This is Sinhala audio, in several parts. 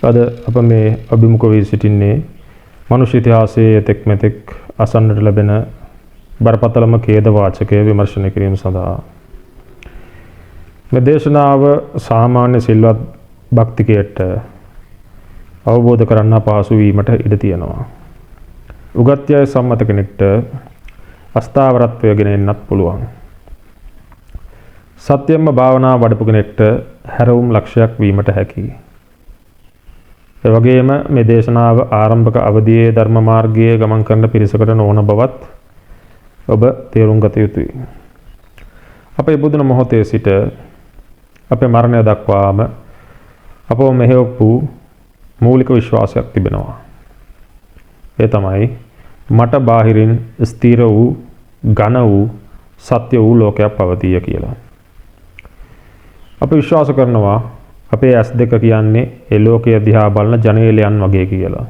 අද අප මේ අභිමුඛ වී සිටින්නේ මනුෂ්‍ය ඉතිහාසයේ තෙක් මෙතෙක් අසන්නට ලැබෙන බරපතලම ඛේද වාචකය විමර්ශනය කිරීම සඳහා. මේ දේශනාව සාමාන්‍ය සිල්වත් භක්තිකයට අවබෝධ කරන්න අපහසු වීමට ඉඩ තියෙනවා. උගත්යයි සම්මත කෙනෙක්ට අස්ථාවරත්වය ගෙන එන්නත් පුළුවන්. සත්‍යම්ම භාවනා වඩපු කෙනෙක්ට හැරවුම් ලක්ෂයක් වීමට හැකියි. ඒ වගේම මේ දේශනාව ආරම්භක අවධියේ ධර්ම මාර්ගයේ ගමන් කරන පිරිසකට නොවන බවත් ඔබ තේරුම් ගත යුතුයි. අපේ බුදුන මොහොතේ සිට අපේ මරණය දක්වාම අපව මෙහෙවපු මූලික විශ්වාසයක් තිබෙනවා. ඒ තමයි මට බාහිරින් ස්ථීර වූ ඝන වූ සත්‍ය වූ ලෝකයක් පවතීය කියලා. අපි විශ්වාස කරනවා අපේ ඇස් දෙක කියන්නේ ඒ ලෝකයේ දිහා බලන ජනේලයන් වගේ කියලා.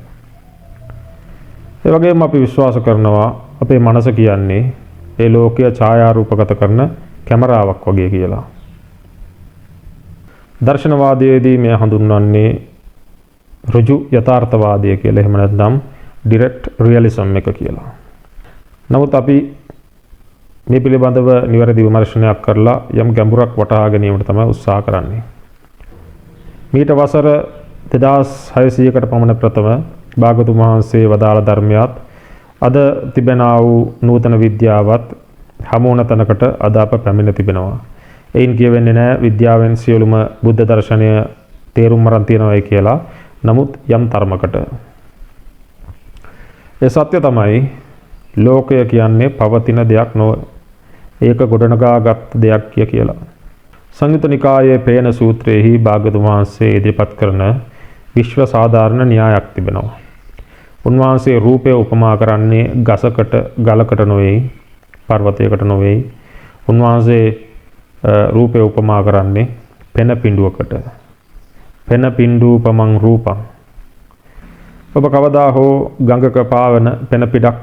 ඒ වගේම අපි විශ්වාස කරනවා අපේ මනස කියන්නේ ඒ ලෝකය ඡායාරූපගත කරන කැමරාවක් වගේ කියලා. දර්ශනවාදයේදී මේ හඳුන්වන්නේ ඍජු යථාර්ථවාදය කියලා. එහෙම නැත්නම් ඩිරෙක්ට් රියලිසම් එක කියලා. නමුත් අපි මේ පිළිබඳව නිවැරදි විමර්ශනයක් කරලා යම් ගැඹුරක් වටහා ගැනීමට තමයි උත්සාහ කරන්නේ. මීට වසර 2600කට පමණ ප්‍රථම භාගතුන් වහන්සේ වදාළ ධර්මයත් අද තිබෙනා වූ නූතන විද්‍යාවත් හමුවන තැනකට අද අප පැමිණ තිබෙනවා. එයින් කියවෙන්නේ නැහැ විද්‍යාවෙන් සියලුම බුද්ධ දර්ශනය තේරුම් අරන් තියනවායි කියලා. නමුත් යම් තරමකට ඒ සත්‍ය තමයි ලෝකය කියන්නේ පවතින දෙයක් නොව ඒක ගොඩනගාගත් දෙයක් කියලා. සංයුත නිකායේ පේන සූත්‍රයේහි භාගතුන් වහන්සේ ඉදිරිපත් කරන විශ්ව සාධාරණ න්‍යායක් තිබෙනවා. උන්වහන්සේ රූපය උපමා කරන්නේ ගසකට ගලකට නොවේ, පර්වතයකට නොවේ. උන්වහන්සේ රූපය උපමා කරන්නේ පෙන පිඬුවකට. පෙන පිඬූපමං රූපං. ඔබ කවදා හෝ ගඟක පාවන පෙන පිටක්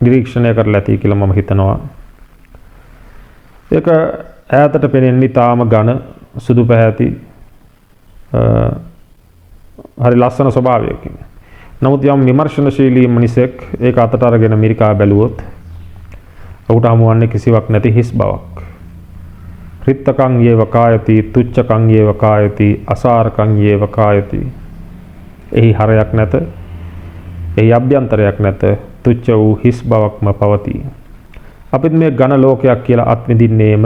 නිරීක්ෂණය කරලා ඇති කියලා මම හිතනවා. ඒක ඈතට පෙනෙන්නේ තාම ඝන සුදු පැහැති හරි ලස්සන ස්වභාවයකින්. නමුත් යම් විමර්ශනශීලී මිනිසෙක් ඒක අතට අරගෙන මිරිකා බැලුවොත් ඔහුට හමුවන්නේ කිසිවක් නැති හිස් බවක්. රිත්තකං යේව කායති තුච්ඡකං යේව කායති අසාරකං යේව කායති. එහි හරයක් නැත, එහි අභ්‍යන්තරයක් නැත, තුච්ඡ වූ හිස් බවක්ම පවතී. අපිත් මේ ඝන ලෝකයක් කියලා අත් විඳින්නේම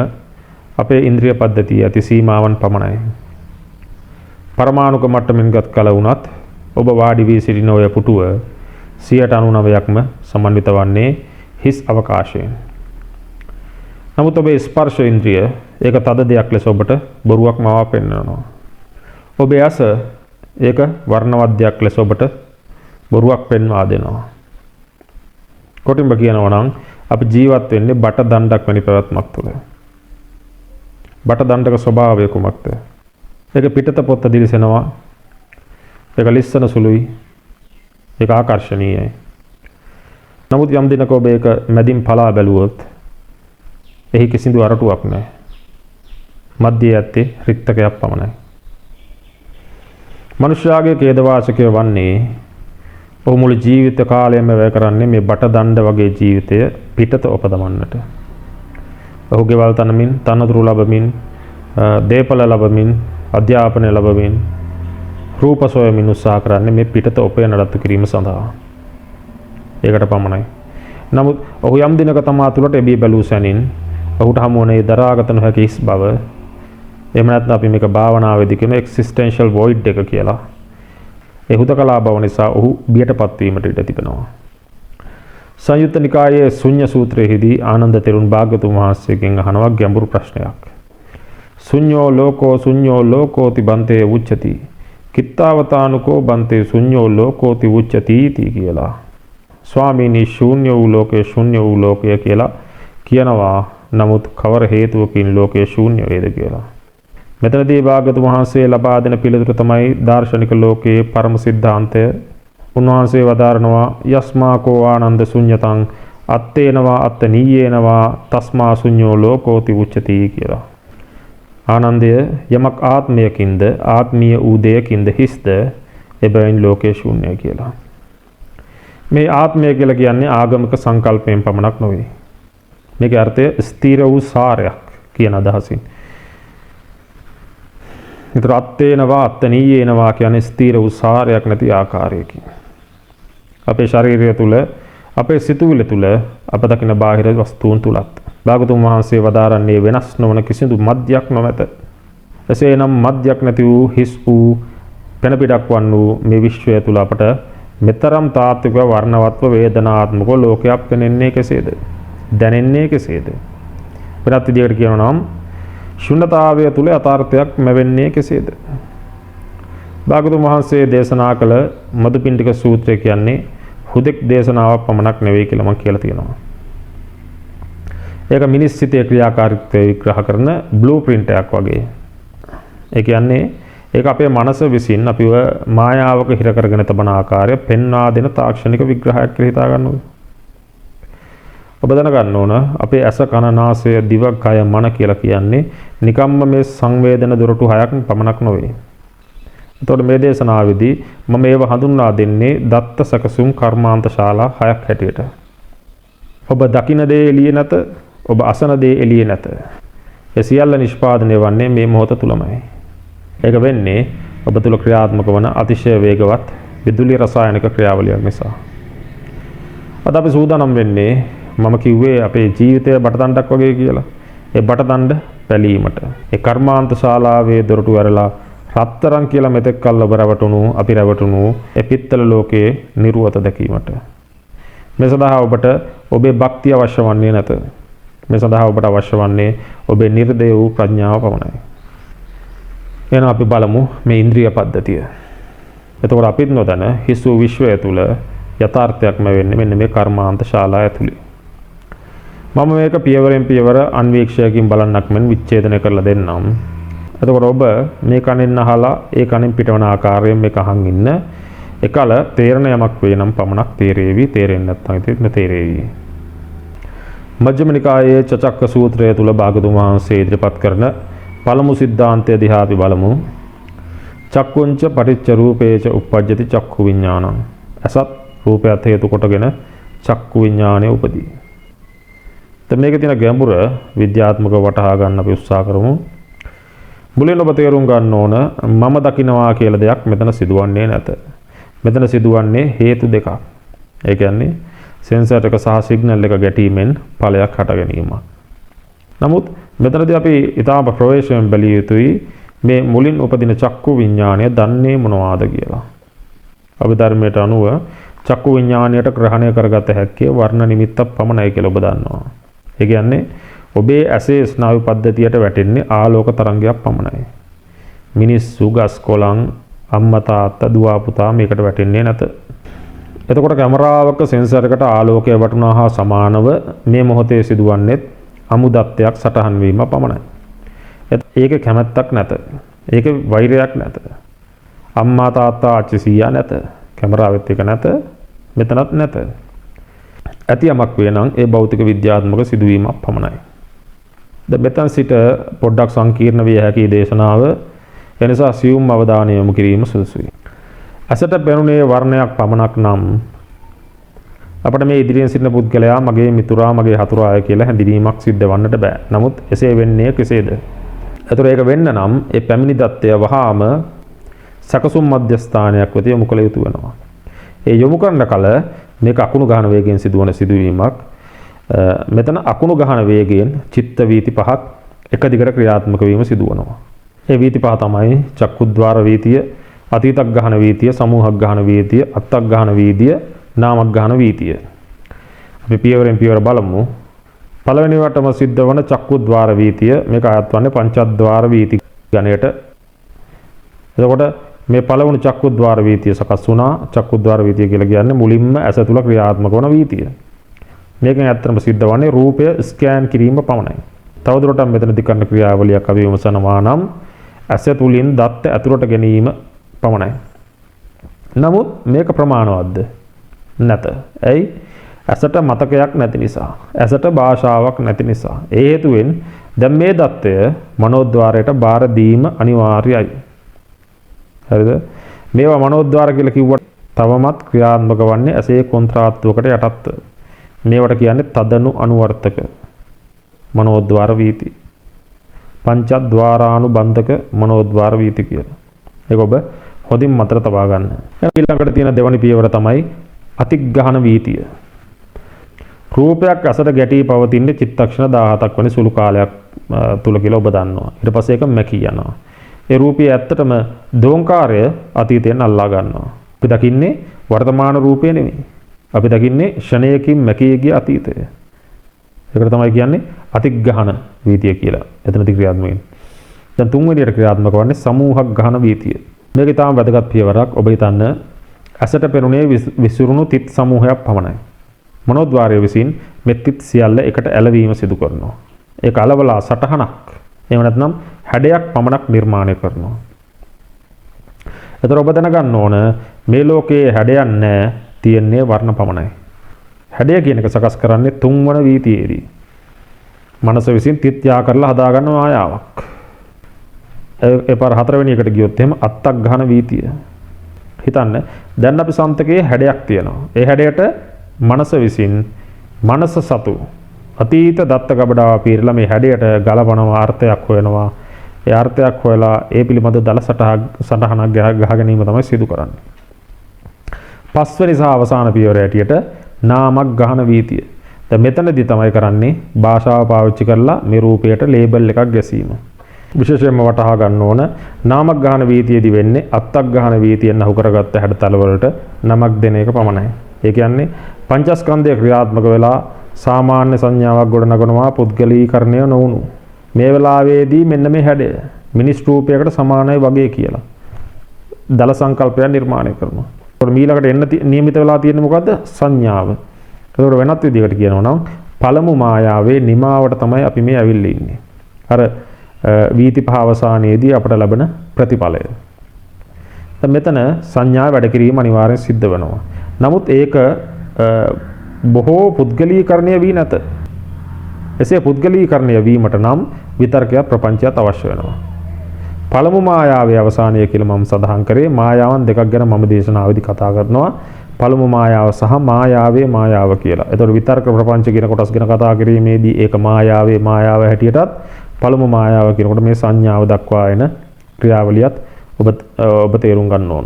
අපේ ඉන්ද්‍රිය පද්ධතිය ඇති සීමාවන් පමණයි. පරමාණුක මට්ටමින් ගත් කල වුණත් ඔබ වාඩි වී සිටින ඔය පුටුව 99%ක්ම සමන්විත වන්නේ හිස් අවකාශයෙන්. නමුත් ඔබේ ස්පර්ශ ඉන්ද්‍රිය ඒක තද දෙයක් ලෙස ඔබට බොරුවක් මවා පෙන්වනවා. ඔබේ ඇස ඒක වර්ණවත් දෙයක් ලෙස ඔබට බොරුවක් පෙන්වා දෙනවා. කොටින්ම කියනවා නම් අපි ජීවත් වෙන්නේ බට දණ්ඩක් වැනි පැවැත්මක් තුළ. බට දණ්ඩක ස්වභාවය කුමක්ද? ඒක පිටත පොත්ත දිලිසෙනවා. ඒක ලිස්සන සුළුයි. ඒක ආකර්ශනීයයි. නමුත් යම් දිනක ඔබ ඒක මැදින් පලා බැලුවොත් එහි කිසිදු අරටුවක් නැහැ. මැදේ ඇත්තේ රික්තකයක් පමණයි. මනුෂ්‍යයාගේ ඛේදවාචකය වන්නේ ඔහු මුළු ජීවිත කාලයම වැය කරන්නේ මේ බට දණ්ඩ වගේ ජීවිතය පිටත උපදවන්නට. ඔහු ගෙවල් තනමින්, තනතුරු ලබමින්, දේපල ලබමින්, අධ්‍යාපනය ලබමින්, රූප සොයමින් උත්සාහ කරන්නේ මේ පිටත උපය නඩත්තු කිරීම සඳහා. ඒකට පමණයි. නමුත් ඔහු යම් දිනක තමා තුළට එබී බැලූ සැනින් ඔහුට හමු වන දරාගත නොහැකි හිස් බව, එහෙම නැත්නම් අපි මේක භාවනාවේදී කියන එක්සිස්ටෙන්ෂල් වොයිඩ් එක කියලා. ඒ හුදකලා බව නිසා ඔහු බියටපත් වීමට ඉඩ තිබෙනවා. සංයුත්ත නිකායේ ශුන්‍ය සූත්‍රයේදී ආනන්ද තෙරුන් භාග්‍යතුන් වහන්සේගෙන් අහනවා ගැඹුරු ප්‍රශ්නයක්. ශුන්‍යෝ ලෝකෝති බන්තේ උච්චති. කිත්තාවතානුකෝ බන්තේ ශුන්‍යෝ ලෝකෝති උච්චති කියලා. ස්වාමීනි ශූන්‍ය වූ ලෝකයේ ශුන්‍ය වූ ලෝකය කියලා කියනවා. නමුත් කවර හේතුවකින් ලෝකයේ ශූන්‍ය වේද කියලා. මෙතනදී භාග්‍යතුන් වහන්සේ ලබා දෙන පිළිතුර තමයි දාර්ශනික ලෝකයේ පරම සිද්ධාන්තය. උන්වහන්සේ වදාරනවා යස්මාකෝ ආනන්ද ශුන්‍යතං අත්තේනවා අත්තනීයේනවා තස්මා ශුන්‍යෝ ලෝකෝති උච්චති කියලා. ආනන්දය යමක් ආත්මයකින්ද ආත්මීය වූ දෙයකින්ද හිස්ද එබැවින් ලෝකේ ශූන්‍යයි කියලා. මේ ආත්මය කියලා කියන්නේ ආගමික සංකල්පයෙන් පමණක් නොවේ. මේකේ අර්ථය ස්ථීර වූ සාරයක් කියන අදහසින්. ඒතර අත්තේනවා අත්තනීයේනවා කියන්නේ ස්ථීර වූ සාරයක් නැති ආකාරයකින්. අපේ ශරීරය තුල අපේ සිතුවිලි තුල අප දකින බාහිර වස්තුන් තුලත් භාගතුන් වහන්සේ වදාරන්නේ වෙනස් නොවන කිසිදු මධ්‍යයක් නොමැත. එසේනම් මධ්‍යයක් නැති වූ හිස් වූ පෙන පිටක් වන් වූ මේ විශ්වය තුල අපට මෙතරම් තාත්වික වර්ණවත්ව වේදනාත්මක ලෝකයක් පෙනෙන්නේ කෙසේද? දැනෙන්නේ කෙසේද? වෙනත් විදිහකට කියනවා නම් ශුන්‍යතාවය තුල යථාර්ථයක් ලැබෙන්නේ කෙසේද? භාගතුන් වහන්සේ දේශනා කළ මදුපිණ්ඩික සූත්‍රය කියන්නේ හුදෙක් දේශනාවක් පමණක් නෙවෙයි කියලා මම කියලා තියෙනවා. ඒක මිනිස් සිතේ ක්‍රියාකාරීත්වය විග්‍රහ කරන බ්ලූ ප්‍රින්ට් එකක් වගේ. ඒ කියන්නේ ඒක අපේ මනස විසින් අපිව මායාවක හිර කරගෙන තබන ආකාරය පෙන්වා දෙන තාක්ෂණික විග්‍රහයක් කියලා හිතා ගන්න ඕනේ. ඔබ දැනගන්න ඕන අපේ ඇස කන නාසය දිව කය මන කියලා කියන්නේ නිකම්ම මේ සංවේදන දොරටු හයක් පමණක් නොවේ. එතකොට මේ දේශනාවේදී මම ඒව හඳුන්වා දෙන්නේ දත්ත සකසුම් කර්මාන්ත ශාලා හයක් හැටියට. ඔබ දකින දේ එළියේ නැත, ඔබ අසන දේ එළියේ නැත. ඒ සියල්ල නිෂ්පාදනය වන්නේ මේ මොහොත තුලමයි. ඒක වෙන්නේ ඔබ තුල ක්‍රියාත්මක වන අතිශය වේගවත් විදුලි රසායනික ක්‍රියාවලියක් නිසා. අද අපි සූදානම් වෙන්නේ මම කිව්වේ අපේ ජීවිතය බටදණ්ඩක් වගේ කියලා. ඒ බටදණ්ඩ පැලීමට. ඒ කර්මාන්ත ශාලාවේ දොරටු ඇරලා රත්තරන් කියලා මෙතෙක් කල් ඔබ රැවටුණු අපි රැවටුණු ඒ පිත්තල ලෝකයේ නිර්වත දැකීමට. මේ සඳහා ඔබට ඔබේ භක්තිය අවශ්‍ය වන්නේ නැත. මේ සඳහා ඔබට අවශ්‍ය වන්නේ ඔබේ නිර්දය වූ ප්‍රඥාව පමණයි. එහෙනම් අපි බලමු මේ ඉන්ද්‍රිය පද්ධතිය. එතකොට අපිත් නොදැන හිස් වූ විශ්වය තුල යථාර්ථයක්ම වෙන්නේ මෙන්න මේ කර්මාන්ත ශාලා ඇතුලේ. මම මේක පියවරෙන් පියවර අන්වීක්ෂයකින් බලන්නක් මෙන් විච්ඡේදනය කරලා දෙන්නම්. එතකොට ඔබ මේ කණෙන් අහලා ඒ කණෙන් පිටවන ආකාරයෙන් මේක අහන් ඉන්න එකල තේරණ යමක් වේ නම් පමණක් තේරේවි, තේරෙන්නේ නැත්නම් ඉතින් නොතේරේවි. මජ්ක්‍ධිම නිකායේ චචක්ක සූත්‍රය තුල භාගතුන් වහන්සේ ඉදිරිපත් කරන පළමු සිද්ධාන්තය දිහා අපි බලමු. චක්කුංච පටිච්ච රූපේච uppajjati චක්ඛු විඥානං. අසත් රූපයත් හේතු කොටගෙන චක්කු විඥානය උපදී. දැන් මේකේ තියෙන ගැඹුර විද්‍යාත්මකව වටහා ගන්න අපි උත්සාහ කරමු. මුලින් ඔබ තේරුම් ගන්න ඕන මම දකින්නවා කියලා දෙයක් මෙතන සිදුවන්නේ නැත. මෙතන සිදුවන්නේ හේතු දෙකක්. ඒ කියන්නේ සෙන්සර් එක සහ සිග්නල් එක ගැටීමෙන් ඵලයක් හට ගැනීමක්. නමුත් මෙතනදී අපි ඊටාම ප්‍රවේශයෙන් බැලිය යුතුයි මේ මුලින් උපදින චක්කු විඥානය දන්නේ මොනවාද කියලා. අභිධර්මයට අනුව චක්කු විඥානයට ග්‍රහණය කරගත හැක්කේ වර්ණ නිමිත්ත පමණයි කියලා ඔබ දන්නවා. ඒ කියන්නේ ඔබේ ඇසේ ස්නායු පද්ධතියට වැටෙන්නේ ආලෝක තරංගයක් පමණයි. මිනිස්සු ගස් කොළන් අම්මා තාත්තා දුව පුතා මේකට වැටෙන්නේ නැත. එතකොට කැමරාවක සෙන්සර් එකට ආලෝකය වටුණා හා සමානව මේ මොහොතේ සිදුවන්නේ අමුදත්තයක් සටහන් වීම පමණයි. ඒකේ කැමැත්තක් නැත. ඒකේ වෛරයක් නැත. අම්මා තාත්තා ආච්චි සීයා නැත. කැමරාවෙත් එක නැත. මෙතනත් නැත. ඇති යමක් වේ නම් ඒ භෞතික විද්‍යාත්මක සිදුවීමක් පමණයි. දැන් මෙතන සිට පොඩ්ඩක් සංකීර්ණ විය හැකි දේශනාව එනිසා සියුම් අවධානය යොමු කිරීම සුදුසුයි. අසට පෙනුනේ වර්ණයක් පමණක් නම් අපිට මේ ඉදිරියෙන් සිටින පුද්ගලයා මගේ මිතුරා මගේ හතුරාය කියලා හැඳිනීමක් සිද්ධ වන්නට බෑ. නමුත් එසේ වෙන්නේ කෙසේද? ඒතර ඒක වෙන්න නම් ඒ පැමිණි දත්තය වහාම සකසුම් මධ්‍යස්ථානයක් වෙත යොමු කළ යුතු වෙනවා. ඒ යොමු කරන කල මේක අකුණු ගහන වේගයෙන් සිදුවන සිදුවීමක්. මෙතන අකුණු ගහන වේගයෙන් චිත්ත වීති පහක් එක දිගට ක්‍රියාත්මක වීම සිදුවනවා. ඒ වීති පහ තමයි චක්කුද්්වාර වීතිය, අතීතක් ගහන වීතිය, සමූහක් ගහන වීතිය, අත්තක් ගහන වීතිය, නාමක් ගහන වීතිය. අපි පියවරෙන් පියවර බලමු. පළවෙනි වටම සිද්ධ වන චක්කුද්්වාර වීතිය මේක අයත් වන්නේ පංචද්වාර වීති ගණයට. එතකොට මේ පළවෙනි චක්කුද්්වාර වීතිය සකස් වුණා. චක්කුද්්වාර වීතිය කියලා කියන්නේ මුලින්ම ඇස තුල ක්‍රියාත්මක වන වීතිය. මේකෙන් ඇත්තටම සිද්ධ වන්නේ රූපය ස්කෑන් කිරීම පමණයි. තවදුරටත් මෙතනදී කරන ක්‍රියාවලියක් අපි විමසනවා නම් ඇස තුලින් දත්ත ඇතුළට ගැනීම පමණයි. නමුත් මේක ප්‍රමාණවත්ද? නැත. ඇයි? ඇසට මතකයක් නැති නිසා, ඇසට භාෂාවක් නැති නිසා. ඒ හේතුවෙන් දැන් මේ தত্ত্বය මනෝද්වාරයට බාර දීම අනිවාර්යයි. හරිද? මේවා මනෝද්වාර කියලා කිව්වට තවමත් ක්‍රියාත්මක වන්නේ ඇසේ කොන්ත්‍රාත්තුවකට යටත්ව. මේවට කියන්නේ තදනු අනුවර්තක මනෝද්වාර වීති. පංචද්වාරානුබන්ධක මනෝද්වාර වීති කියලා. ඒක ඔබ හොඳින් මතක තබා ගන්න. ඊළඟට තියෙන දෙවනි පියවර තමයි අතිග්‍රහණ වීතිය. රූපයක් ඇසට ගැටී පවතින්නේ චිත්තක්ෂණ 17ක් වැනි සුළු කාලයක් තුල කියලා ඔබ දන්නවා. ඊට පස්සේ ඒක මැකී යනවා. ඒ රූපය ඇත්තටම දෝංකාරය අතීතයෙන් අල්ලා ගන්නවා. අපි දකින්නේ වර්තමාන රූපය නෙමෙයි. අපි දකින්නේ ෂණයකින් මැකී ගිය අතීතය. ඒකට තමයි කියන්නේ අතිග්‍රහණ වීතිය කියලා. එතනදී ක්‍රියාත්මක වෙන්නේ. දැන් තුන්වෙනියට ක්‍රියාත්මක වන්නේ සමූහක් ගහන වීතිය. මේක ඊටාම වැදගත් පියවරක්. ඔබ හිතන්න ඇසට පෙනුනේ විසිරුණු තිත් සමූහයක් පමණයි. මනෝද්වාරය විසින් මේ තිත් සියල්ල එකට ඇලවීම සිදු කරනවා. ඒක අලවලා සටහනක්. එහෙම නැත්නම් හැඩයක් පමණක් නිර්මාණය කරනවා. ඒතර ඔබ දැනගන්න ඕන මේ ලෝකයේ හැඩයක් නැහැ, තියෙන්නේ වර්ණ පමණයි. හැඩය කියන එක සකස් කරන්නේ තුන්වන වීතියේදී. මනස විසින් තිත්‍යා කරලා හදාගන්න මායාවක්. ඒ පාර හතරවෙනි එකට ගියොත් එහෙම අත්තක් ගහන වීතිය. හිතන්න දැන් අපි සන්තකයේ හැඩයක් තියෙනවා. ඒ හැඩයට මනස විසින් මනස සතු අතීත දත්ත ගබඩාව පීරලා මේ හැඩයට ගලපනවා, අර්ථයක් හොයනවා. ඒ අර්ථයක් හොයලා ඒ පිළිබඳ දල සටහනක් ගහ ගැනීම තමයි සිදු කරන්නේ. පස්වෙනි සහ අවසාන පියවර ඇටියට නාමක් ගහන වීතිය. දැන් මෙතනදී තමයි කරන්නේ භාෂාව පාවිච්චි කරලා මේ රූපයට ලේබල් එකක් ගැසීම. විශේෂයෙන්ම වටහා ගන්න ඕන නාමක් ගහන වීතියේදී වෙන්නේ අත්තක් ගහන වීතියෙන් අහු කරගත්ත හැඩතල වලට නමක් දෙන එක පමණයි. ඒ කියන්නේ පංචස්කන්ධය ක්‍රියාත්මක වෙලා සාමාන්‍ය සංඥාවක් ගොඩනගනවා පුද්ගලීකරණය නොවුණු. මේ වෙලාවේදී මෙන්න මේ හැඩය මිනිස් රූපයකට සමානයි වගේ කියලා දල සංකල්පයක් නිර්මාණය කරනවා. ඒකට මීලකට එන්න නියමිත වෙලා තියෙන්නේ මොකද්ද? සංඥාව. ඒකට වෙනත් විදිහකට කියනවා නම් පළමු මායාවේ නිමාවට තමයි අපි මේ ඇවිල්ලා ඉන්නේ. අර වීති පහ අවසානයේදී අපට ලැබෙන ප්‍රතිඵලය. දැන් මෙතන සංඥා වැඩ කිරීම අනිවාර්යෙන් සිද්ධ වෙනවා. නමුත් ඒක බොහෝ පුද්ගලීකරණය වී නැත. එසේ පුද්ගලීකරණය වීමට නම් විතර්කයක් ප්‍රපංචයක් අවශ්‍ය වෙනවා. පළමු මායාවේ අවසානය කියලා මම සඳහන් කරේ මායාවන් දෙකක් ගැන මම දේශනාවේදී කතා කරනවා. පළමු මායාව සහ මායාවේ මායාව කියලා. එතකොට විතර්ක ප්‍රපංච කියන කොටස් ගැන කතා කිරීමේදී ඒක මායාවේ මායාව හැටියටත් පළමු මායාව කියනකොට මේ සංඥාව දක්වා එන ක්‍රියාවලියත් ඔබ තේරුම් ගන්න ඕන.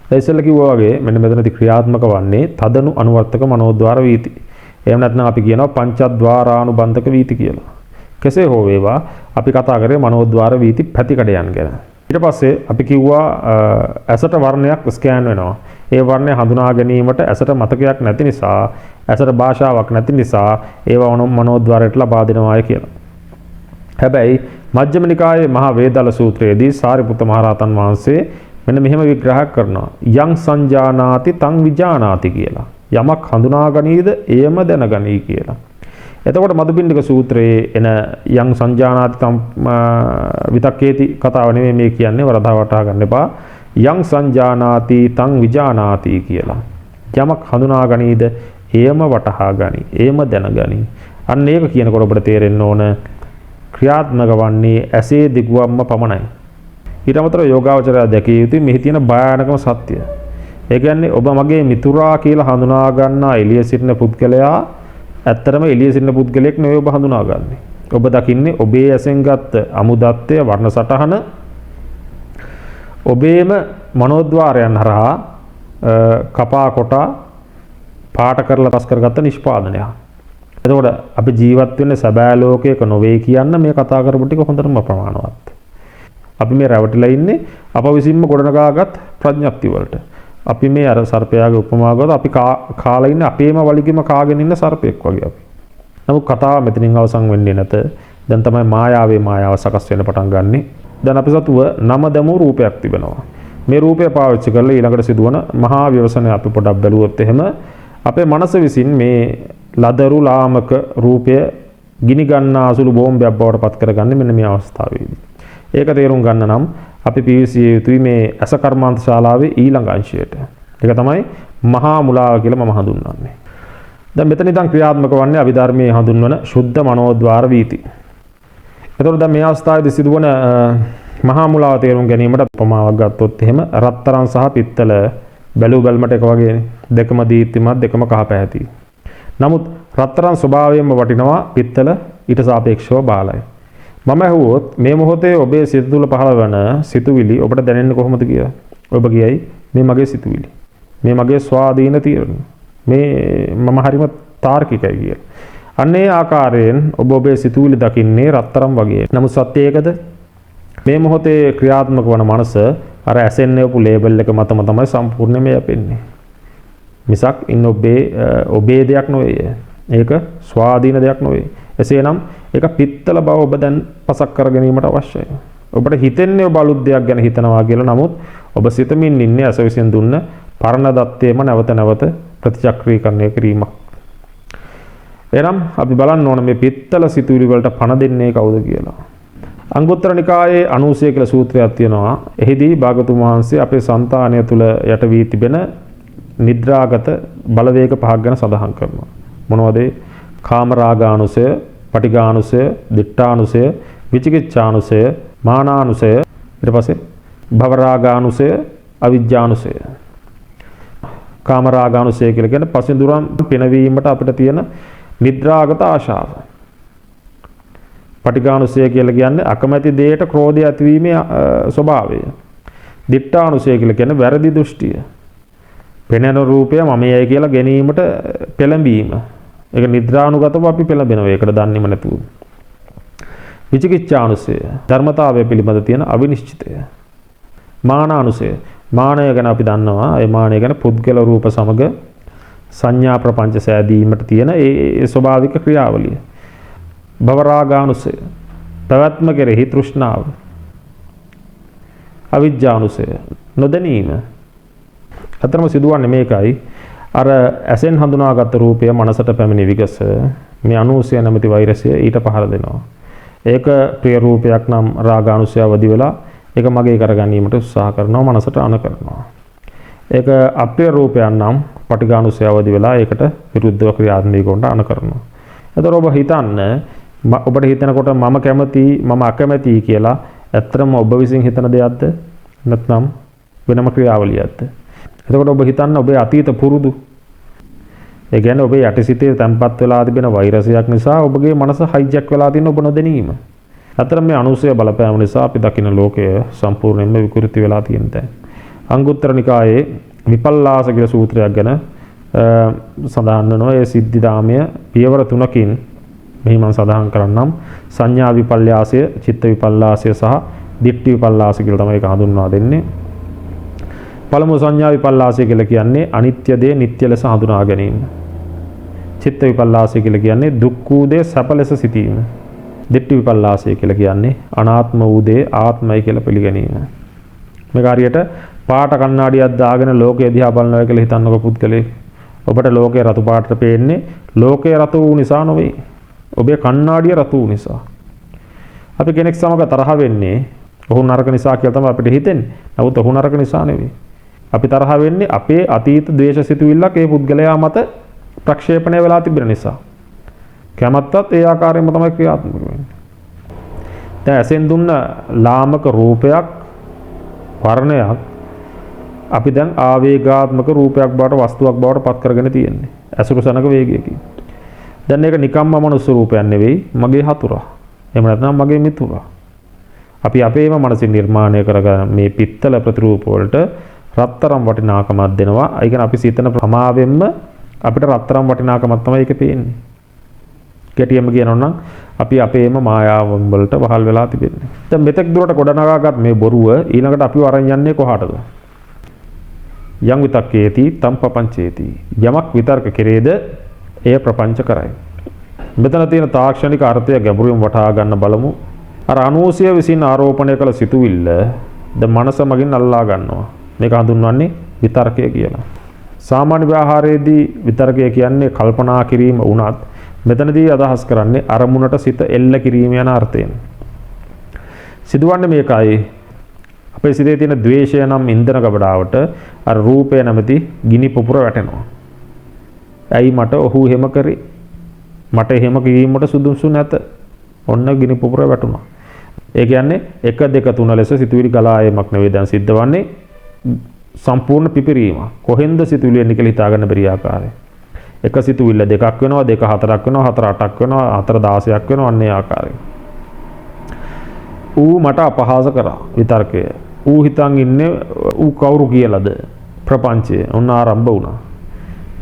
දැන් ඉස්සෙල්ලා කිව්වා වගේ මෙන්න මෙතනදී ක්‍රියාත්මක වන්නේ තදනු අනුවර්තක මනෝද්වාර වීති. එහෙම නැත්නම් අපි කියනවා පංචද්වාරානුබන්ධක වීති කියලා. කෙසේ හෝ වේවා අපි කතා කරේ මනෝද්වාර වීති පැතිකඩයන් ගැන. ඊට පස්සේ අපි කිව්වා ඇසට වර්ණයක් ස්කෑන් වෙනවා. ඒ වර්ණය හඳුනා ගැනීමට ඇසට මතකයක් නැති නිසා, ඇසට භාෂාවක් නැති නිසා ඒවා මනෝද්වාරයට ලබා දෙනවායි කියලා. හැබැයි මජ්ක්‍ධිම නිකායේ මහා වේදල සූත්‍රයේදී සාරිපුත්ත මහරහතන් වහන්සේ මෙන්න මෙහෙම විග්‍රහයක් කරනවා. යං සංජානාති තං විජානාති කියලා. යමක් හඳුනා ගනීද එයම දැනගනී කියලා. එතකොට මදුපිණ්ඩික සූත්‍රයේ එන යං සංජානාති තං විතක්කේති කතාව නෙමෙයි මේ කියන්නේ, වරදා වටහා ගන්න එපා. යං සංජානාති තං විජානාති කියලා. යමක් හඳුනා ගනීද එයම වටහා ගනී, එයම දැනගනී. අන්න ඒක කියනකොට ඔබට තේරෙන්න ඕන ක්‍රියාත්මක වන්නේ ඇසේ දිගුවම්ම පමණයි. ඊට අමතරව යෝගාවචරය දැකිය යුතුයි මෙහි තියෙන භයානකම සත්‍ය. ඒ කියන්නේ ඔබ මගේ මිතුරා කියලා හඳුනා ගන්නා එළිය සිටින පුද්ගලයා ඇත්තටම එළිය සිටින පුද්ගලයෙක් නෙවෙයි ඔබ හඳුනාගන්නේ. ඔබ දකින්නේ ඔබේ ඇසෙන් ගත්ත අමුදත්තය වර්ණ සටහන ඔබේම මනෝද්වාරයන් හරහා කපා කොටා පාට කරලා තස් කරගත්ත නිෂ්පාදනයක්. එතකොට අපි ජීවත් වෙන්නේ සැබෑ ලෝකයක නොවේ කියන්න මේ කතා කරපු ටික හොඳටම ප්‍රමාණවත්. අපි මේ රැවටිලා ඉන්නේ අප විසින්ම ගොඩනගාගත් ප්‍රඥප්ති වලට. අපි මේ අර සර්පයාගේ උපමාව ගත්තොත් අපි කාලා ඉන්නේ අපේම වලිගෙම කාගෙන ඉන්න සර්පෙක් වගේ අපි. නමුත් කතාව මෙතනින් අවසන් වෙන්නේ නැත. දැන් තමයි මායාවේ මායාව සකස් වෙන්න පටන් ගන්නෙ. දැන් අපි සතුව නම දමු රූපයක් තිබෙනවා. මේ රූපය පාවිච්චි කරලා ඊළඟට සිදුවන මහා ව්‍යවසනය අපි පොඩක් බැලුවොත් එහෙම අපේ මනස විසින් මේ ලදරු ලාමක රූපය ගිනි ගන්නා අසුළු බෝම්බයක් බවට පත් කරගන්නේ මෙන්න මේ අවස්ථාවේදී. ඒක තේරුම් ගන්න නම් අපි පිවිසිය යුතුයි මේ ඇස කර්මාන්ත ශාලාවේ ඊළඟ අංශයට. ඒක තමයි මහා මුලාව කියලා මම හඳුන්වන්නේ. දැන් මෙතන ඉඳන් ක්‍රියාත්මක වන්නේ අභිධර්මයේ හඳුන්වන ශුද්ධ මනෝද්වාර වීති. එතකොට දැන් මේ අවස්ථාවේදී සිදුවන මහා මුලාව තේරුම් ගැනීමට උපමාවක් ගත්තොත් එහෙම රත්තරන් සහ පිත්තල බැලු බැලමට එක වගේනේ. දෙකම දීප්තිමත් දෙකම කහ පැහැති. නමුත් රත්තරන් ස්වභාවයෙන්ම වටිනවා පිත්තල ඊට සාපේක්ෂව බාලයි. මම ඇහුවොත් මේ මොහොතේ ඔබේ සිත තුළ පහළ වෙන සිතුවිලි ඔබට දැනෙන්නේ කොහොමද කියලා. ඔබ කියයි මේ මගේ සිතුවිලි. මේ මගේ ස්වාධීන තීරණ. මේ මම හරිම තාර්කිකයි කියලා. අන්න ඒ ආකාරයෙන් ඔබ ඔබේ සිතුවිලි දකින්නේ රත්තරන් වගේ. නමුත් සත්‍ය ඒකද? මේ මොහොතේ ක්‍රියාත්මක වන මනස අර ඇසෙන් එවපු ලේබල් එක මතම තමයි සම්පූර්ණයෙන්ම යැපෙන්නේ. මිසක් ඉන්න ඔබේ දෙයක් නෙවෙයි. ඒක ස්වාධීන දෙයක් නෙවෙයි. එසේනම් ඒක පිත්තල බව ඔබ දැන් පසක් කර ගැනීමට අවශ්‍යයි. ඔබට හිතෙන්නේ ඔබ අලුත් දෙයක් ගැන හිතනවා කියලා. නමුත් ඔබ සිතමින් ඉන්නේ ඇස විසින් දුන්න පරණ දත්තේම නැවත නැවත ප්‍රතිචක්‍රීකරණය කිරීමක්. එහෙනම් අපි බලන්න ඕන මේ පිත්තල සිතුවිලි වලට පණ දෙන්නේ කවුද කියලා. අංගුත්තර නිකායේ 90 කියලා සූත්‍රයක් තියෙනවා. එහිදී භාගතුන් වහන්සේ අපේ సంతානය තුල යට වී තිබෙන නිද්‍රාගත බලවේග පහක් ගැන සඳහන් කරනවා. මොනවද? කාමරාගානුසය, පටිඝානුසය, දිට්ඨානුසය, විචිකිච්ඡානුසය, මානානුසය, ඊට පස්සේ භවරාගානුසය, අවිජ්ජානුසය. කාමරාගානුසය කියලා කියන්නේ පසින්දුරන් පිනවීමට අපිට තියෙන නිද්‍රාගත ආශාව. පටිඝානුසය කියලා කියන්නේ අකමැති දෙයට ක්‍රෝධය ඇතිවීමේ ස්වභාවය. දිට්ඨානුසය කියලා කියන්නේ වැරදි දෘෂ්ටිය. පෙනෙන රූපය මමයි කියලා ගැනීමට පෙළඹීම. ඒක නිද්‍රානුගතව අපි පෙළඹෙනවා. ඒකට දන්නේම නැතුව. විචිකිච්ඡානුසය ධර්මතාවය පිළිබඳ තියෙන අවිනිශ්චිතය. මානානුසය මානය ගැන අපි දන්නවා. ඒ මානය ගැන පුද්ගල රූප සමග සංඥා ප්‍රපංච සෑදීමට තියෙන ඒ ස්වභාවික ක්‍රියාවලිය. භවරාගානුසය පැවැත්ම කෙරෙහි තෘෂ්ණාව. අවිජ්ජානුසය නොදැනීම. අතරම සිදුවන්නේ මේකයි. අර ඇසෙන් හඳුනාගත් රූපය මනසට පැමිණි විගස මේ අනුසය නැමැති වෛරසය ඊට පහර දෙනවා. ඒක ප්‍රිය රූපයක් නම් රාගානුසය අවදි වෙලා ඒක මගේ කරගැනීමට උත්සාහ කරනවා, මනසට අන කරනවා. ඒක අප්‍රිය රූපයක් නම් පටිඝානුසය අවදි වෙලා ඒකට විරුද්ධව ක්‍රියාත්මක වෙන්න අන කරනවා. එතකොට ඔබ හිතන්න ඔබට හිතනකොට මම කැමති මම අකමැති කියලා ඇත්තටම ඔබ විසින් හිතන දෙයක්ද නැත්නම් වෙනම ක්‍රියාවලියක්ද? එතකොට ඔබ හිතන්න ඔබේ අතීත පුරුදු. ඒ කියන්නේ ඔබේ යටිසිතේ තැම්පත් වෙලා තිබෙන වෛරසයක් නිසා ඔබගේ මනස හයිජැක් වෙලා තියෙන ඔබ නොදැනීම. අතර මේ අනුසය බලපෑම නිසා අපි දකින ලෝකය සම්පූර්ණයෙන්ම විකෘති වෙලා තියෙන දැන්. අංගුත්තර නිකායේ විපල්ලාස කියලා සූත්‍රයක් ගැන සඳහන් වෙනවා. ඒ සිද්ධිදාමය පියවර 3කින් මෙහි මම සඳහන් කරන්නම්. සංඥා විපල්ලාසය, චිත්ත විපල්ලාසය සහ දිට්ඨි විපල්ලාසය කියලා තමයි ඒක හඳුන්වා දෙන්නේ. පළමු සංඥා විපල්ලාසය කියලා කියන්නේ අනිත්‍ය දේ නිට්ටය ලෙස හඳුනා ගැනීම. චිත්ත විපල්ලාසය කියලා කියන්නේ දුක් වූ දේ සැප ලෙස සිතීම. දිට්ඨි විපල්ලාසය කියලා කියන්නේ අනාත්ම වූ දේ ආත්මයි කියලා පිළිගැනීම. මේක හරියට පාට කණ්ණාඩියක් දාගෙන ලෝකය දිහා බලනවා කියලා හිතන්නකො පුද්ගලයෙක්. ඔබට ලෝකය රතු පාටට පේන්නේ ලෝකය රතු වූ නිසා නෙවෙයි. ඔබේ කණ්ණාඩිය රතු වූ නිසා. අපි කෙනෙක් සමග තරහ වෙන්නේ ඔහු නරක නිසා කියලා තමයි අපිට හිතෙන්නේ. නමුත් ඔහු නරක නිසා නෙවෙයි. අපි තරහ වෙන්නේ අපේ අතීත ද්වේෂ සිතුවිල්ලක් ඒ පුද්ගලයා මත ප්‍රක්ෂේපණය වෙලා තිබෙන නිසා. කැමැත්තත් ඒ ආකාරයෙන්ම තමයි ක්‍රියාත්මක වෙන්නේ. දැන් ඇසෙන් දුන්න ලාමක රූපයක් වර්ණයක් අපි දැන් ආවේගාත්මක රූපයක් බවට වස්තුවක් බවට පත් කරගෙන තියෙන්නේ. ඇසුරු සනක වේගයකින්. දැන් මේක නිකම්ම මනුස්ස රූපයක් නෙවෙයි, මගේ හතුරා. එහෙම නැත්නම් මගේ මිතුරා. අපි අපේම මනසින් නිර්මාණය කරගන්න මේ පිත්තල ප්‍රතිරූප වලට රත්තරන් වටිනාකමක් දෙනවා. ඒ කියන්නේ අපි සිතන ප්‍රමාවෙන්ම අපිට රත්තරන් වටිනාකමක් තමයි ඒක පේන්නේ. ගැටියෙම කියනවා නම් අපි අපේම මායාවන් වලට වහල් වෙලා තිබෙන්නේ. දැන් මෙතෙක් දුරට ගොඩනගාගත් මේ බොරුව ඊළඟට අපිව අරන් යන්නේ කොහාටද? යම් විතක්කේති තම් පපංචේති. යමක් විතර්ක කෙරේද එය ප්‍රපංච කරයි. මෙතන තියෙන තාක්ෂණික අර්ථය ගැඹුරින් වටහා ගන්න බලමු. අර අනුසය විසින් ආරෝපණය කළ සිතුවිල්ල ද මනස මගින් අල්ලා ගන්නවා. මේක හඳුන්වන්නේ විතර්කය කියලා. සාමාන්‍ය ව්‍යවහාරයේදී විතර්කය කියන්නේ කල්පනා කිරීම වුණත් මෙතනදී අදහස් කරන්නේ අරමුණට සිත එල්ල කිරීම යන අර්ථයෙන්. සිදුවන්නේ මේකයි. අපේ සිතේ තියෙන ද්වේෂය නම් ඉන්ධන ගබඩාවට අර රූපය නැමැති ගිනි පුපුර වැටෙනවා. ඇයි මට ඔහු එහෙම කරේ? මට එහෙම කිරීමට සුදුසු නැත. ඔන්න ගිනි පුපුර වැටුණා. ඒ කියන්නේ 1 2 3 ලෙස සිතුවිලි ගලා යෑමක් නෙවෙයි දැන් සිද්ධ වන්නේ සම්පූර්ණ පිපිරීම. කොහෙන්ද සිතුවිලි එන්නේ කියලා හිතාගන්න බැරි ආකාරය. එක සිතුවිල්ල 2ක් වෙනවා, 2 4ක් වෙනවා, 4 8ක් වෙනවා, 4 16ක් වෙනවා අන්නේ ආකාරයෙන්. ඌ මට අපහාස කරා විතර්කය. ඌ හිතන් ඉන්නේ ඌ කවුරු කියලාද? ප්‍රපංචය. ඔන්න ආරම්භ වුණා.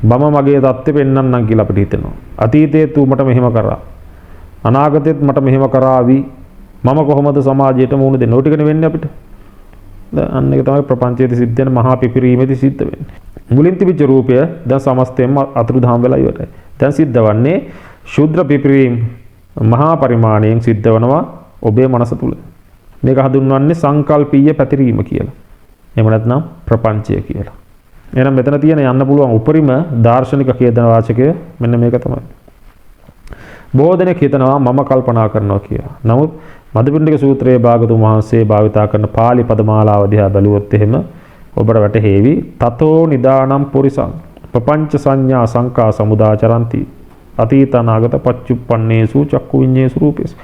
මම මගේ தත්ත්වෙ පෙන්වන්නම් කියලා අපිට හිතෙනවා. අතීතයේත් ඌ මට මෙහෙම කරා. අනාගතයේත් මට මෙහෙම කරાવી. මම කොහොමද සමාජයට මුහුණ දෙන්නේ? ඔය ටිකනේ වෙන්නේ අපිට. අන්න ඒක තමයි ප්‍රපංචයේදී සිද්ධ වෙන මහා පිපිරීමේදී සිද්ධ වෙන්නේ. මුලින් තිබිච්ච රූපය දැන් සමස්තයෙන්ම අතුරුදහන් වෙලා ඉවරයි. දැන් සිද්ධ වන්නේ ශුද්‍ර පිපිරීම මහා පරිමාණයෙන් සිද්ධ වෙනවා ඔබේ මනස තුල. මේක හඳුන්වන්නේ සංකල්පීය පැතිරීම කියලා. එහෙම නැත්නම් ප්‍රපංචය කියලා. එහෙනම් මෙතන තියෙන යන්න පුළුවන් උපරිම දාර්ශනික කේදන වාචකය මෙන්න මේක තමයි. බොහෝ දෙනෙක් හිතනවා මම කල්පනා කරනවා කියලා. නමුත් මදුපිණ්ඩික සූත්‍රයේ භාගතුන් වහන්සේ භාවිතා කරන පාලි පදමාලාව දිහා බැලුවොත් එහෙම ඔබට වැටහෙවි තතෝ නිදානම් පුරිසං ප්‍රපංච සංඥා සංකා සමුදාචරಂತಿ අතීත අනාගත පච්චුප්පන්නේසු චක්කු විඤ්ඤේසු රූපේසු.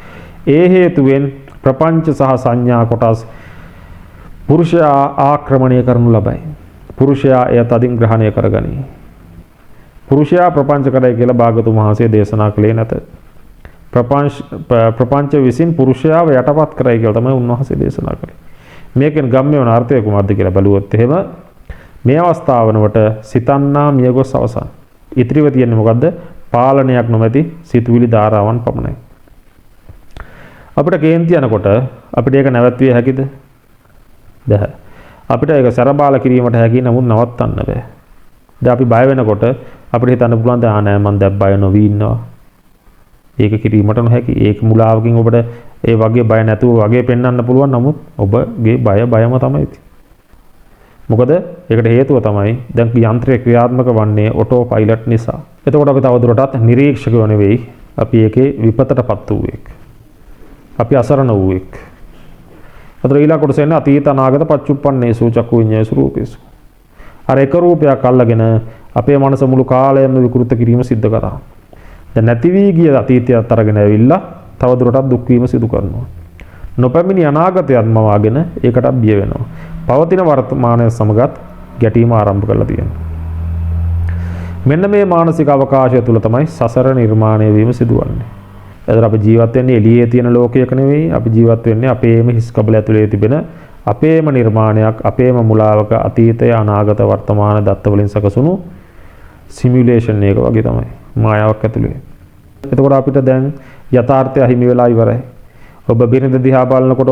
ඒ හේතුවෙන් ප්‍රපංච සහ සංඥා කොටස් පුරුෂයා ආක්‍රමණය කරනු ලබයි. පුරුෂයා එය තදින් ග්‍රහණය කරගනී. පුරුෂයා ප්‍රපංච කරයි කියලා භාගතුන් වහන්සේ දේශනා කළේ නැත. ප්‍රපංච විසින් පුරුෂයාව යටපත් කරයි කියලා තමයි උන්වහන්සේ දේශනා කළේ. මේකෙන් ගම්ම්‍ය වන අර්ථය කුමක්ද කියලා බැලුවොත් එහෙම මේ අවස්ථාව වනකොට සිතන්නා මියගොස් අවසන්. ඉතිරිව තියෙන්නේ මොකද්ද? පාලනයක් නොමැති සිතුවිලි ධාරාවන් පමණයි. අපිට කේන්ති යනකොට අපිට ඒක නැවැත්විය හැකිද? බැහැ. අපිට ඒක සරබාල කිරීමට හැකි නමුත් නවත්තන්න බෑ. දැන් අපි බය වෙනකොට අපිට හිතන්න පුළුවන් දැන් නෑ මම දැන් බය නොවී ඉන්නවා. ඒක කිරීමට නොහැකි. ඒක මුලාවකින් ඔබට ඒ වගේ බය නැතුව වගේ පෙන්වන්න පුළුවන්. නමුත් ඔබගේ බය බයම තමයි. මොකද ඒකට හේතුව තමයි දැන් යන්ත්‍රය ක්‍රියාත්මක වන්නේ ඔටෝ පයිලට් නිසා. එතකොට අපි තවදුරටත් නිරීක්ෂකයෝ නෙවෙයි. අපි ඒකේ විපතටපත් වූවෙක්. අපි අසරණ වූවෙක්. අතර ඊළඟ කොටස එන්නේ අතීත අනාගත පච්චුප්පන්නේසු චක්කු විඤ්ඤේසු රූපේසු. අර එක රූපයක් අල්ලගෙන අපේ මනස මුළු කාලයම විකෘත කිරීම සිද්ධ කරා. දැන් නැති වී ගිය අතීතයත් අරගෙන ඇවිල්ලා තවදුරටත් දුක් වීම සිදු කරනවා. නොපැමිණි අනාගතයත් මවාගෙන ඒකට බිය වෙනවා. පවතින වර්තමානය සමගත් ගැටීම ආරම්භ කරලා තියෙනවා. මෙන්න මේ මානසික අවකාශය තුල තමයි සසර නිර්මාණය වීම සිදුවන්නේ. එතකොට අපි ජීවත් වෙන්නේ එළියේ තියෙන ලෝකයක නෙවෙයි. අපි ජීවත් වෙන්නේ අපේම හිස් කබල ඇතුලේ තිබෙන අපේම නිර්මාණයක්, අපේම මුලාවක අතීතය, අනාගත, වර්තමාන දත්ත වලින් සකසුණු සිමියුලේෂන් එක වගේ තමයි. මායාවක් ඇතුලේ. එතකොට අපිට දැන් යථාර්ථය හිමි වෙලා ඉවරයි. ඔබ බිරිඳ දිහා බලනකොට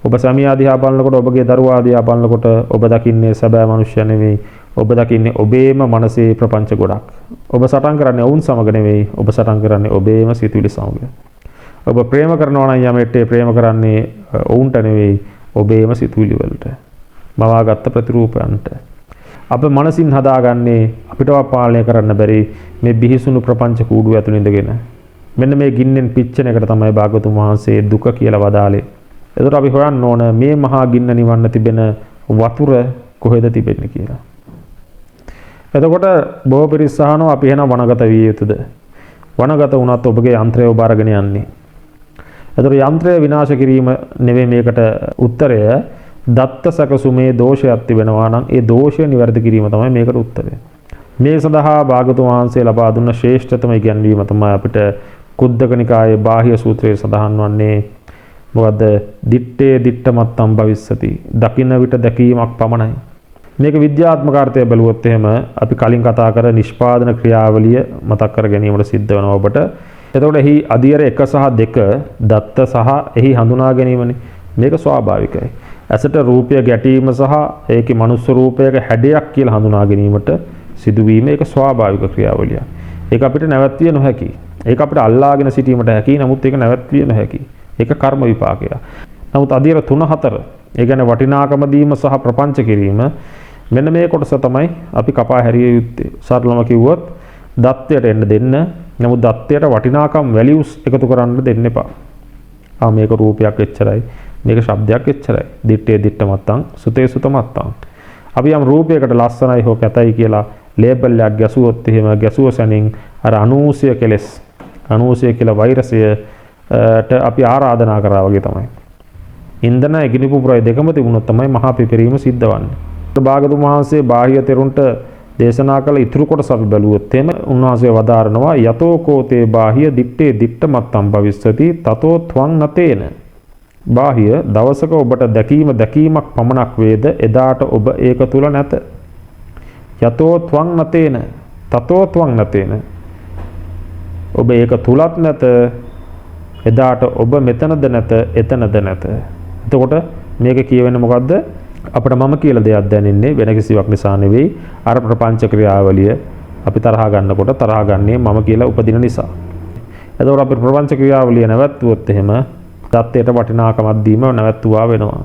ඔබ සැමියා දිහා බලනකොට ඔබගේ දරුවා දිහා බලනකොට ඔබ දකින්නේ සැබෑ මනුෂ්‍ය නෙවෙයි. ඔබ දකින්නේ ඔබේම මනසේ ප්‍රපංච ගොඩක්. ඔබ සටන් කරන්නේ ඔවුන් සමග නෙවෙයි. ඔබ සටන් කරන්නේ ඔබේම සිතුවිලි සමග. ඔබ ප්‍රේම කරනවා නම් යමෙට්ටේ ප්‍රේම කරන්නේ ඔවුන්ට නෙවෙයි. ඔබේම සිතුවිලි වලට. මවාගත්ත ප්‍රතිරූපයන්ට. අප මනසින් හදාගන්නේ අපිටව පාලනය කරන්න බැරි මේ බිහිසුණු ප්‍රපංච කූඩුව ඇතුළේ ඉඳගෙන. මෙන්න මේ ගින්නෙන් පිච්චෙන එකට තමයි භාගතුන් වහන්සේ දුක කියලා වදාළේ. එතකොට අපි හොයන්න ඕන මේ මහා ගින්න නිවන්න තිබෙන වතුර කොහෙද තිබෙන්නේ කියලා. එතකොට බොහෝ පිරිස් අහනවා අපි එහෙනම් වනගත විය යුතුද? වනගත වුණත් ඔබගේ යන්ත්‍රය ඔබ අරගෙන යන්නේ. එතකොට යන්ත්‍රය විනාශ කිරීම නෙවෙයි මේකට උත්තරය. දත්ත සකසුමේ දෝෂයක් තිබෙනවා නම් ඒ දෝෂය නිවැරදි කිරීම තමයි මේකට උත්තරය. මේ සඳහා භාගතුන් වහන්සේ ලබා දුන්න ශ්‍රේෂ්ඨතම ඉගැන්වීම තමයි අපිට කුද්දක නිකායේ බාහ්‍ය සූත්‍රයේ සඳහන් වන්නේ මොකද්ද? දිත්තේ දිත්තමත්තම් භවිස්සති. දකින්න විට දැකීමක් පමණයි. මේක විද්‍යාත්මක අර්ථය බැලුවොත් එහෙම අපි කලින් කතා කර නිෂ්පාදන ක්‍රියාවලිය මතක් කර ගැනීමට සිද්ධ වෙනවා ඔබට. එතකොට එහි අදියර 1 සහ 2 දත්ත සහ එහි හඳුනා ගැනීමනේ. මේක ස්වාභාවිකයි. ඇසට රූපය ගැටීම සහ ඒකේ මනුස්ස රූපයක හැඩයක් කියලා හඳුනා ගැනීමට සිදුවීම ඒක ස්වාභාවික ක්‍රියාවලියක්. ඒක අපිට නැවැත්විය නොහැකි. ඒක අපිට අල්ලාගෙන සිටීමට හැකි. නමුත් ඒක නැවැත්විය නොහැකි. ඒක කර්ම විපාකයක්. නමුත් අදියර 3-4 ඒ කියන්නේ වටිනාකම දීම සහ ප්‍රපංච කිරීම මෙන්න මේ කොටස තමයි අපි කපා හැරිය යුත්තේ. සරලවම කිව්වොත් දත්තයට එන්න දෙන්න. නමුත් දත්තයට වටිනාකම් වැලියුස් එකතු කරන්න දෙන්න එපා. මේක රූපයක් එච්චරයි. මේක ශබ්දයක් එච්චරයි. දිත්තේ දිත්තමත්තං සුතේ සුතමත්තං. අපි යම් රූපයකට ලස්සනයි හෝ කැතයි කියලා ලේබල් එකක් ගැසුවොත් එහෙම ගැසුව සැනින් අර අනූසය කෙලස් අනූසය කියලා වෛරසයට අපි ආරාධනා කරා වගේ තමයි. ඉන්ධන අග්නි පුපුරයි දෙකම තිබුණොත් තමයි මහා පිපිරීම සිද්ධ වන්නේ. භාගතුන් වහන්සේ බාහ්‍ය තෙරුන්ට දේශනා කළ ඉතුරු කොටස අපි බැලුවොත් එම උන්වහන්සේ වදාරනවා යතෝ කෝතේ බාහ්‍ය දිත්තේ දිට්ඨමත්තම් භවිස්සති තතෝ ත්වං නතේන. බාහ්‍ය දවසක ඔබට දැකීමක් පමණක් වේද එදාට ඔබ ඒක තුල නැත. යතෝ ත්වං නතේන තතෝ ත්වං නතේන. ඔබ ඒක තුලත් නැත එදාට ඔබ මෙතනද නැත එතනද නැත. එතකොට මේක කියවෙන්නේ මොකද්ද? අපිට මම කියලා දෙයක් දැනෙන්නේ වෙන කිසිවක් නිසා නෙවෙයි. අර ප්‍රපංච ක්‍රියාවලිය අපි තරහ ගන්නකොට තරහ ගන්නේ මම කියලා උපදින නිසා. එතකොට අපි ප්‍රපංච ක්‍රියාවලිය නැවැත්තුවොත් එහෙම தත්ත්වයට වටිනාකමක් දීම නැවැත්තුවා වෙනවා.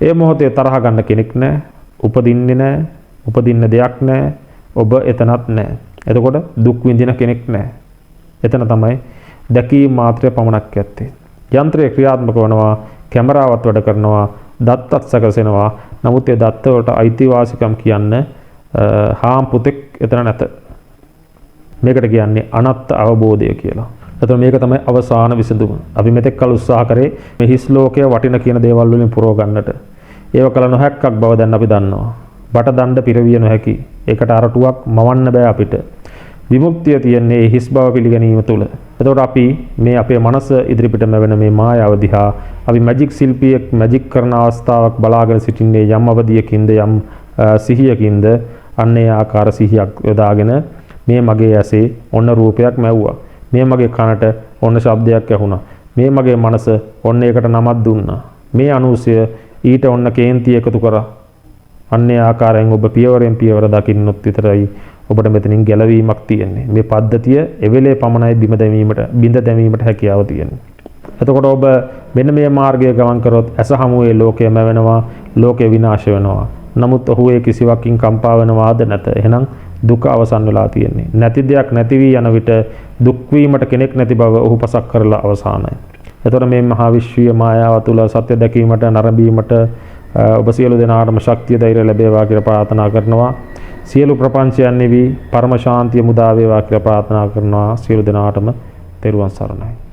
ඒ මොහොතේ තරහ ගන්න කෙනෙක් නැහැ, උපදින්නේ නැහැ, උපදින්න දෙයක් නැහැ, ඔබ එතනත් නැහැ. එතකොට දුක් විඳින කෙනෙක් නැහැ. එතන තමයි දැකීම මාත්‍රය පමණක් ඇත්තේ. යන්ත්‍රය ක්‍රියාත්මක වෙනවා, කැමරාවත් වැඩ කරනවා, දත්තත් සැකසෙනවා. නමුත් ඒ දත්ත වලට අයිතිවාසිකම් කියන්න හාම් පුතෙක් එතන නැත. මේකට කියන්නේ අනත්ත් අවබෝධය කියලා. එතකොට මේක තමයි අවසාන විසඳුම. අපි මෙතෙක් කල උත්සාහ කරේ මේ හිස් ලෝකයේ වටින කියන දේවල් වලින් පුරව ගන්නට. ඒව කල නොහැක්කක් බව දැන් අපි දන්නවා. බට දණ්ඩ පිරවිය නොහැකි. ඒකට අරටුවක් මවන්න බෑ අපිට. විමුක්තිය තියන්නේ හිස් බව පිළිගැනීම තුළ. එතකොට අපි මේ අපේ මනස ඉදිරිපිට මැවෙන මේ මායාව දිහා අපි මැජික් ශිල්පියෙක් මැජික් කරන අවස්ථාවක් බලාගෙන සිටින්නේ යම් අවධියකින්ද යම් සිහියකින්ද අන්නේ ආකාර සිහියක් යොදාගෙන මේ මගේ ඇසේ ඔන්න රූපයක් මැව්වා. මේ මගේ කනට ඔන්න ශබ්දයක් ඇහුණා. මේ මගේ මනස ඔන්න ඒකට නමක් දුන්නා. මේ අනුසය ඊට ඔන්න කේන්ති එකතු කරා. අන්නේ ආකාරයෙන් ඔබ පියවරෙන් පියවර දකින්නොත් විතරයි ඔබට මෙතනින් ගැලවීමක් තියෙන්නේ. මේ පද්ධතිය එවෙලේ පමණයි බිඳ දැමීමට හැකියාව තියෙන්නේ. එතකොට ඔබ මෙන්න මේ මාර්ගය ගමන් කරොත් ඇස හමුවේ ලෝකය මැවෙනවා, ලෝකය විනාශ වෙනවා. නමුත් ඔහු ඒ කිසිවකින් කම්පා වෙනවාද නැත. එහෙනම් දුක අවසන් වෙලා තියෙන්නේ. නැති දෙයක් නැති වී යන විට දුක් වීමට කෙනෙක් නැති බව ඔහු පසක් කරලා අවසానයි. එතකොට මේ මහා විශ්වීය මායාව තුළ සත්‍ය දැකීමට නරඹීමට ඔබ සියලු දෙනාටම ශක්තිය ධෛර්ය ලැබේවා කියලා ප්‍රාර්ථනා කරනවා. සියලු ප්‍රපංචයන් නිවි පරම ශාන්තිය මුදා වේවා කියලා ප්‍රාර්ථනා කරනවා. සියලු දෙනාටම තෙරුවන් සරණයි.